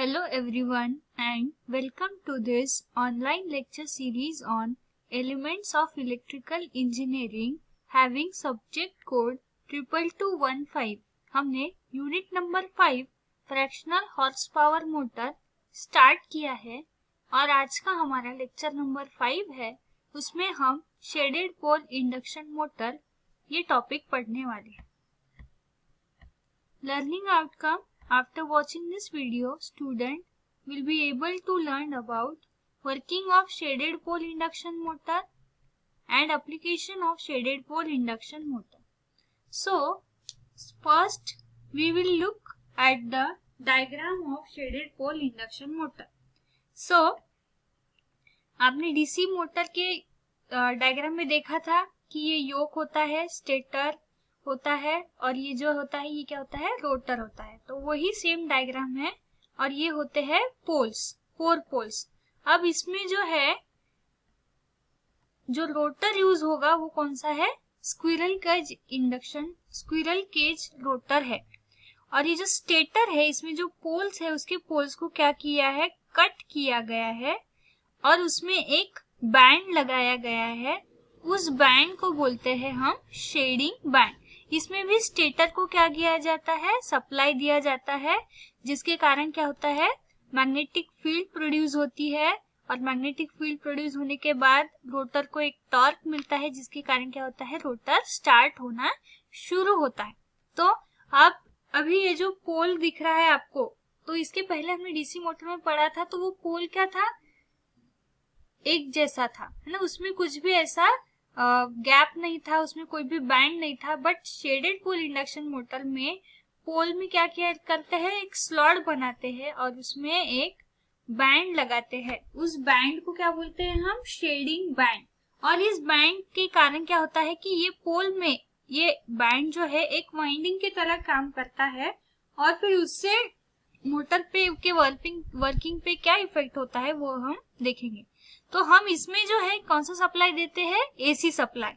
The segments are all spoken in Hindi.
Hello everyone and welcome to this online lecture series on Elements of Electrical Engineering having subject code 22215। हमने unit number 5 fractional horse power motor start किया है और आज का हमारा लेक्चर नंबर 5 है। उसमें हम शेडेड पोल इंडक्शन मोटर ये टॉपिक पढ़ने वाले हैं। Learning outcome: after watching this video, student will be able to learn about working of shaded pole induction motor and application of shaded pole induction motor. So, first we will look at the diagram of shaded pole induction motor. So, आपने डीसी मोटर के डायग्राम में देखा था कि ये योक होता है, स्टेटर होता है और ये जो होता है ये क्या होता है, रोटर होता है। तो वही सेम डायग्राम है और ये होते हैं पोल्स, 4 पोल्स। अब इसमें जो है जो रोटर यूज होगा वो कौन सा है, squirrel cage induction, squirrel cage rotor है। और ये जो स्टेटर है इसमें जो पोल्स है उसके पोल्स को क्या किया है, कट किया गया है और उसमें एक बैंड लगाया गया है। उस बैंड को बोलते हैं हम शेडिंग बैंड। इसमें भी स्टेटर को क्या किया जाता है, सप्लाई दिया जाता है, जिसके कारण क्या होता है, मैग्नेटिक फील्ड प्रोड्यूस होती है और मैग्नेटिक फील्ड प्रोड्यूस होने के बाद रोटर को एक टॉर्क मिलता है, जिसके कारण क्या होता है, रोटर स्टार्ट होना शुरू होता है। तो अब अभी ये जो पोल दिख रहा है आपको, तो इसके पहले हमने डीसी मोटर में पढ़ा था तो वो पोल क्या था, एक जैसा था, है ना, उसमें कुछ भी ऐसा गैप नहीं था, उसमें कोई भी बैंड नहीं था। But shaded pole induction motor में पोल में क्या किया करते हैं, एक स्लॉट बनाते हैं और उसमें एक बैंड लगाते हैं। उस बैंड को क्या बोलते हैं हम, शेडिंग बैंड। और इस बैंड के कारण क्या होता है कि ये पोल में ये बैंड जो है एक वाइंडिंग की तरह काम करता है और फिर उससे मोटर पे के वर्किंग पे क्या इफेक्ट होता है वो हम देखेंगे। तो हम इसमें जो है कौन सा सप्लाई देते हैं, एसी सप्लाई।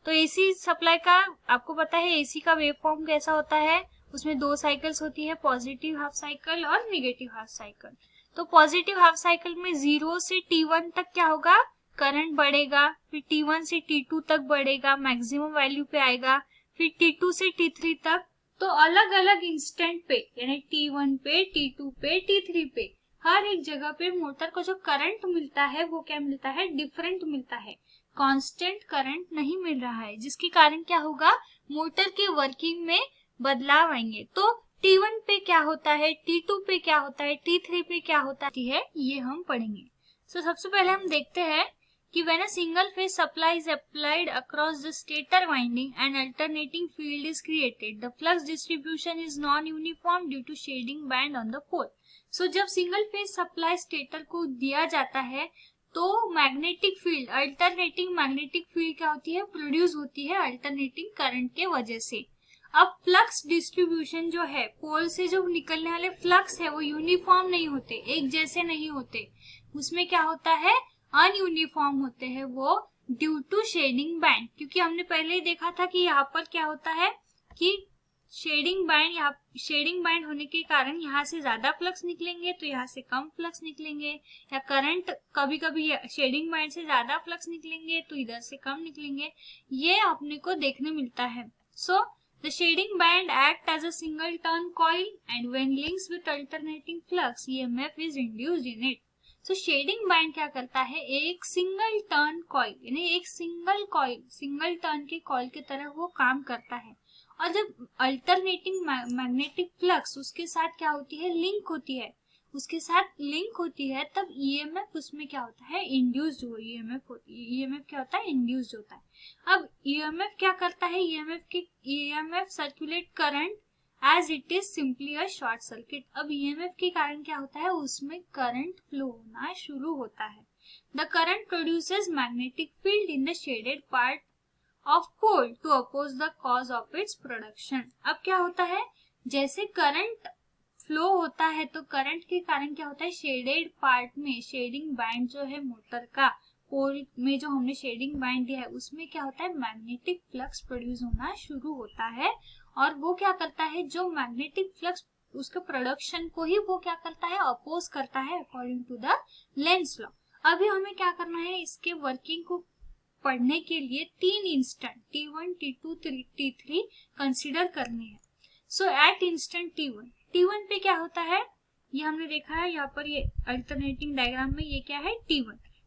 तो एसी सप्लाई का आपको पता है एसी का वेव फॉर्म कैसा होता है, उसमें 2 साइकिल्स होती है, पॉजिटिव हाफ साइकिल और नेगेटिव हाफ साइकिल। तो पॉजिटिव हाफ साइकिल में 0 से T1 तक क्या होगा, करंट बढ़ेगा, फिर T1 से T2 तक बढ़ेगा, मैक्सिमम वैल्यू पे आएगा, फिर T2 से T3 तक। तो अलग अलग इंस्टेंट पे यानी T1 पे, T2 पे, T3 पे हर एक जगह पे मोटर को जो करंट मिलता है वो क्या मिलता है, डिफरेंट मिलता है, कांस्टेंट करंट नहीं मिल रहा है, जिसके कारण क्या होगा, मोटर के वर्किंग में बदलाव आएंगे। तो T1 पे क्या होता है, T2 पे क्या होता है, T3 पे क्या होता है, ये हम पढ़ेंगे। तो सबसे पहले हम देखते हैं कि when a single phase supply is applied across the stator winding and alternating field is created, the flux distribution is non-uniform due to shading band on the pole. So जब सिंगल फेज सप्लाई स्टेटर को दिया जाता है तो magnetic field, alternating magnetic field क्या होती है, प्रोड्यूस होती है अल्टरनेटिंग करंट के वजह से। अब फ्लक्स डिस्ट्रीब्यूशन जो है, पोल से जो निकलने वाले फ्लक्स है वो यूनिफॉर्म नहीं होते, एक जैसे नहीं होते, उसमें क्या होता है, अनयूनिफॉर्म होते हैं वो ड्यू टू शेडिंग बैंड। क्योंकि हमने पहले ही देखा था कि यहाँ पर क्या होता है कि शेडिंग बैंड होने के कारण यहाँ से ज्यादा फ्लक्स निकलेंगे तो यहाँ से कम फ्लक्स निकलेंगे, या करंट कभी कभी शेडिंग बैंड से ज्यादा फ्लक्स निकलेंगे तो इधर से कम निकलेंगे, ये अपने को देखने मिलता है। So the shading band act as a single turn coil and when links with alternating flux EMF is induced in it. तो शेडिंग बैंड क्या करता है, एक सिंगल टर्न कॉइल यानी एक सिंगल टर्न के कॉइल की तरह वो काम करता है। और जब अल्टरनेटिंग मैग्नेटिक फ्लक्स उसके साथ क्या होती है, लिंक होती है, उसके साथ लिंक होती है, तब ईएमएफ उसमें क्या होता है, इंड्यूस्ड हो, ईएमएफ क्या होता है, इंड्यूस्ड होता है। अब ईएमएफ क्या करता है, EMF circulate current as it is simply a short circuit. अब ईएमएफ के कारण क्या होता है, उसमें करंट फ्लो होना शुरू होता है। The current produces magnetic field in the shaded part of pole to oppose the cause of its production. अब क्या होता है, जैसे करंट फ्लो होता है तो करंट के कारण क्या होता है, शेडेड पार्ट में शेडिंग बैंड जो है मोटर का, पोल में जो हमने शेडिंग बैंड दिया है उसमें क्या होता है, मैग्नेटिक फ्लक्स प्रोड्यूस होना शुरू होता है। और वो क्या करता है, जो मैग्नेटिक फ्लक्स उसके प्रोडक्शन को ही वो क्या करता है, अपोज करता है according to the Lenz law. अभी हमें क्या करना है, इसके वर्किंग को पढ़ने के लिए 3 instant T1, T2, T3 consider करने हैं। सो एट इंस्टेंट T1 पे क्या होता है, ये हमने देखा है यहाँ पर, ये अल्टरनेटिंग डायग्राम में ये क्या है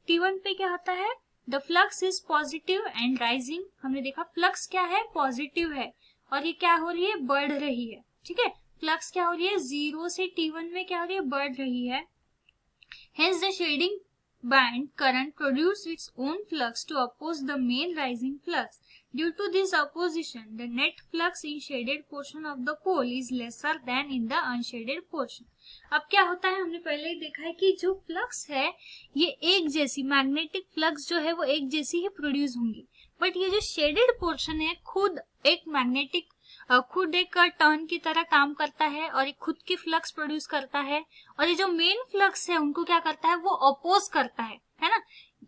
T1 पे क्या होता है, the flux is positive and rising. हमने देखा फ्लक्स क्या है, पॉजिटिव है और ये क्या हो रही है, बढ़ रही है। ठीक है, फ्लक्स क्या हो रही है, 0 से T1 में क्या हो रही है, बढ़ रही है। Hence the shading band current produces its own flux to oppose the main rising flux. Due to this opposition, the net flux in shaded portion of the pole is lesser than in the unshaded portion. अब क्या होता है, हमने पहले ही देखा है कि जो फ्लक्स है ये एक जैसी, मैग्नेटिक फ्लक्स जो है वो एक जैसी ही प्रोड्यूस होंगी, बट ये जो शेडेड पोर्शन है खुद एक मैग्नेटिक, खुद एक टर्न की तरह काम करता है और एक खुद की फ्लक्स प्रोड्यूस करता है, और ये जो मेन फ्लक्स है उनको क्या करता है, वो अपोज करता है ना,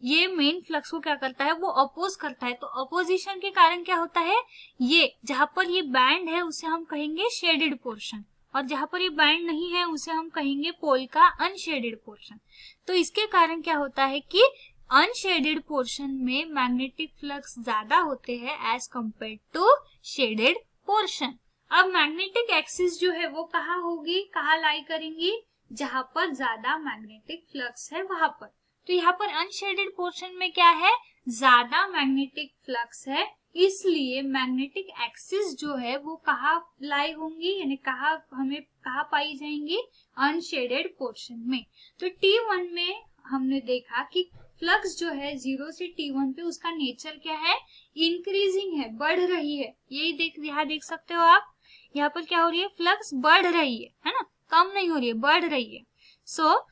ये मेन फ्लक्स को क्या करता है, वो अपोज करता है। तो अपोजिशन के कारण क्या होता है, ये जहां पर ये बैंड है उसे हम कहेंगे शेडेड पोर्शन, और जहां पर ये बैंड नहीं है उसे हम कहेंगे पोल का अनशेडेड पोर्शन। तो इसके कारण क्या होता है कि अनशेडेड पोर्शन में मैग्नेटिक फ्लक्स ज्यादा होते हैं as compare to shaded portion. अब मैग्नेटिक एक्सिस जो है वो कहाँ होगी, कहाँ लाई करेंगी, जहां पर ज्यादा मैग्नेटिक फ्लक्स है वहां पर। तो यहाँ पर अनशेडेड पोर्शन में क्या है, ज्यादा मैग्नेटिक फ्लक्स है, इसलिए मैग्नेटिक एक्सिस जो है वो कहाँ लाई होंगी, यानी कहाँ पाई जाएंगी, अनशेडेड पोर्शन में। तो T1 में हमने देखा कि फ्लक्स जो है 0 से T1 पे उसका नेचर क्या है, इंक्रीजिंग है, बढ़ रही है। यही यहाँ देख सकते हो आप, यहाँ पर क्या हो रही है, फ्लक्स बढ़ रही है ना, कम नहीं हो रही है, बढ़ रही है। सो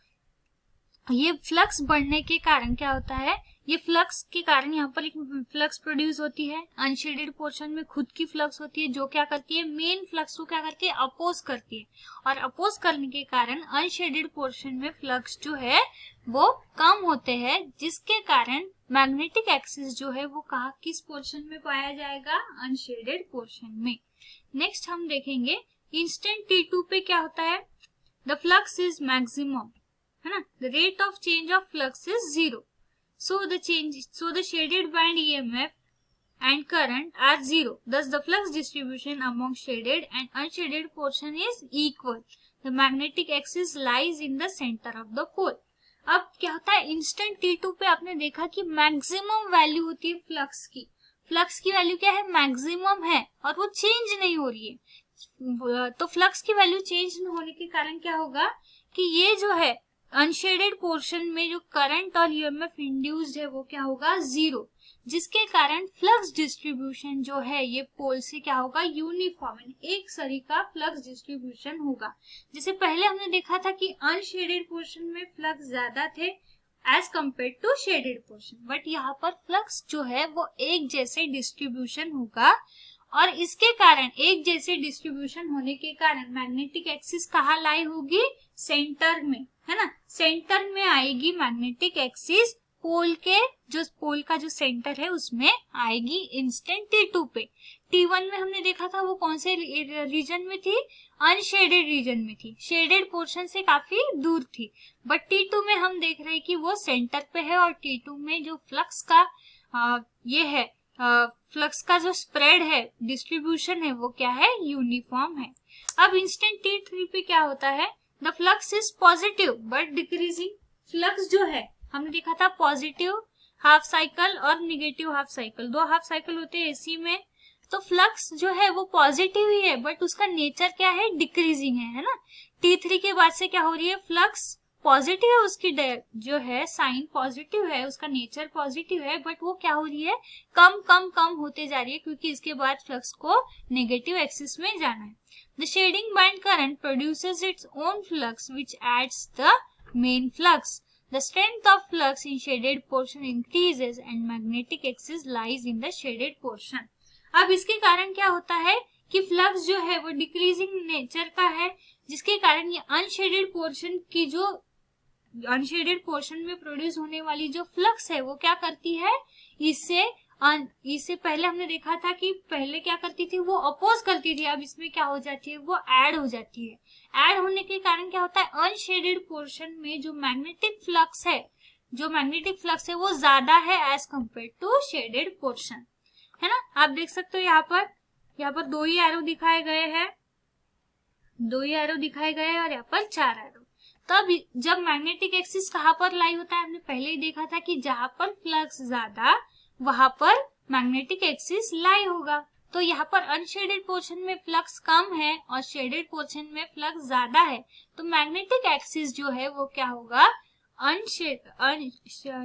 ये फ्लक्स बढ़ने के कारण क्या होता है, ये फ्लक्स के कारण यहाँ पर एक फ्लक्स प्रोड्यूस होती है, अनशेडेड पोर्शन में खुद की फ्लक्स होती है जो क्या करती है, मेन फ्लक्स को क्या करती है, अपोज करती है, और अपोज करने के कारण अनशेडेड पोर्शन में फ्लक्स जो है वो कम होते हैं, जिसके कारण मैग्नेटिक एक्सिस जो है वो कहाँ, किस पोर्शन में पाया जाएगा, अनशेडेड पोर्शन में। नेक्स्ट हम देखेंगे इंस्टेंट T2 पे क्या होता है, द फ्लक्स इज मैक्सिमम, है ना, the rate of change of flux is 0. So the shaded band EMF and current are 0. Thus the flux distribution among shaded and unshaded portion is equal. The magnetic axis lies in the center of the pole. अब क्या होता है, इंस्टेंट T2 पे आपने देखा कि मैक्सिमम वैल्यू होती है फ्लक्स की। फ्लक्स की वैल्यू क्या है, मैक्सिमम है, और वो चेंज नहीं हो रही है। तो फ्लक्स की वैल्यू चेंज न होने के कारण क्या होगा कि ये जो है अनशेडेड पोर्शन में जो करंट और ईएमएफ इंड्यूस्ड है वो क्या होगा, 0, जिसके कारण फ्लक्स डिस्ट्रीब्यूशन जो है ये पोल से क्या होगा, यूनिफॉर्म, एक सरी का फ्लक्स डिस्ट्रीब्यूशन होगा। जैसे पहले हमने देखा था कि अनशेडेड पोर्शन में फ्लक्स ज्यादा थे as compare to shaded portion, but यहाँ पर फ्लक्स जो है वो एक जैसे डिस्ट्रीब्यूशन होगा, और इसके कारण एक जैसे डिस्ट्रीब्यूशन होने के कारण मैग्नेटिक एक्सिस कहाँ लाई होगी, सेंटर में, है ना, सेंटर में आएगी मैग्नेटिक एक्सिस, पोल का जो सेंटर है उसमें आएगी इंस्टेंट T2 पे। T1 में हमने देखा था वो कौन से रीजन में थी, अनशेडेड रीजन में थी, शेडेड पोर्शन से काफी दूर थी, बट T2 में हम देख रहे हैं कि वो सेंटर पे है, और T2 में जो फ्लक्स का फ्लक्स का जो स्प्रेड है, डिस्ट्रीब्यूशन है, वो क्या है, यूनिफॉर्म है। अब इंस्टेंट T3 पे क्या होता है, the flux is positive but decreasing. Flux जो है हमने देखा था पॉजिटिव हाफ साइकिल और negative half cycle, 2 half cycle होते हैं एसी में। तो फ्लक्स जो है वो पॉजिटिव ही है, बट उसका नेचर क्या है, डिक्रीजिंग है ना। T3 के बाद से क्या हो रही है, फ्लक्स पॉजिटिव है, उसकी जो है साइन पॉजिटिव है, उसका नेचर पॉजिटिव है, बट वो क्या हो रही है, कम होते जा रही है, क्योंकि इसके बाद फ्लक्स को नेगेटिव एक्सिस में जाना है। The shading band current produces its own flux which adds the main flux. The strength of flux in shaded portion increases and magnetic axis lies in the shaded portion. अब इसके कारण क्या होता है कि फ्लक्स जो है वो डिक्रीजिंग नेचर का है, जिसके कारण ये अनशेडेड पोर्शन में प्रोड्यूस होने वाली जो फ्लक्स है वो क्या करती है, इससे इससे पहले हमने देखा था कि पहले क्या करती थी, वो अपोज करती थी, अब इसमें क्या हो जाती है, वो ऐड हो जाती है। ऐड होने के कारण क्या होता है, अनशेडेड पोर्शन में जो मैग्नेटिक फ्लक्स है वो ज्यादा है as compare to shaded portion, है ना। आप देख सकते हो यहाँ पर 2 ही एरो दिखाए गए हैं, 2 ही एरो दिखाए गए हैं और यहाँ पर 4 एरो। तब जब मैग्नेटिक एक्सिस कहाँ पर लाई होता है, हमने पहले ही देखा था कि जहां पर फ्लक्स ज्यादा वहां पर मैग्नेटिक एक्सिस लाई होगा। तो यहाँ पर अनशेडेड पोर्शन में फ्लक्स कम है और शेडेड पोर्शन में फ्लक्स ज्यादा है, तो मैग्नेटिक एक्सिस जो है वो क्या होगा,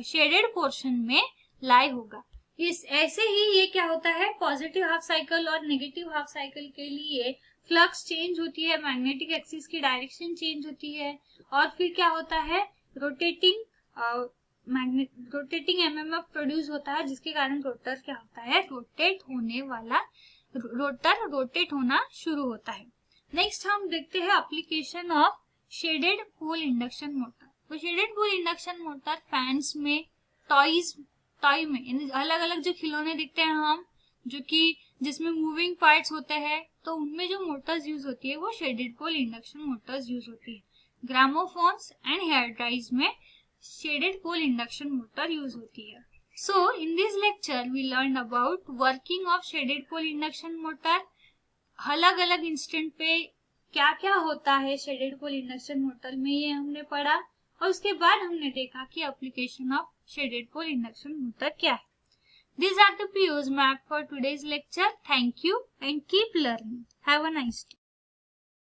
शेडेड पोर्शन में लाई होगा। इस ऐसे ही ये क्या होता है, पॉजिटिव हाफ साइकिल और नेगेटिव हाफ साइकिल के लिए फ्लक्स चेंज होती है, मैग्नेटिक एक्सिस की डायरेक्शन चेंज होती है और फिर क्या होता है, रोटेटिंग एमएमएफ प्रोड्यूस होता है, जिसके कारण रोटर क्या होता है, रोटेट होना शुरू होता है। नेक्स्ट हम देखते हैं application of shaded pole induction motor. तो shaded pole induction motor fans में, टॉय में, अलग अलग जो खिलौने दिखते हैं हम, जो कि जिसमें मूविंग पार्ट्स होते हैं, तो उनमें जो मोटर्स यूज होती है वो shaded pole induction motors use होती है। ग्रामोफोन्स एंड हेयर ड्राइज में shaded pole induction motor use होती है। So in this lecture we learn about working of shaded pole induction motor. अलग अलग इंस्टेंट पे क्या क्या होता है शेडेड पोल इंडक्शन मोटर में, ये हमने पढ़ा और उसके बाद हमने देखा कि application of shaded pole induction motor क्या है। These are the POs map for today's lecture. Thank you and keep learning. Have a nice day.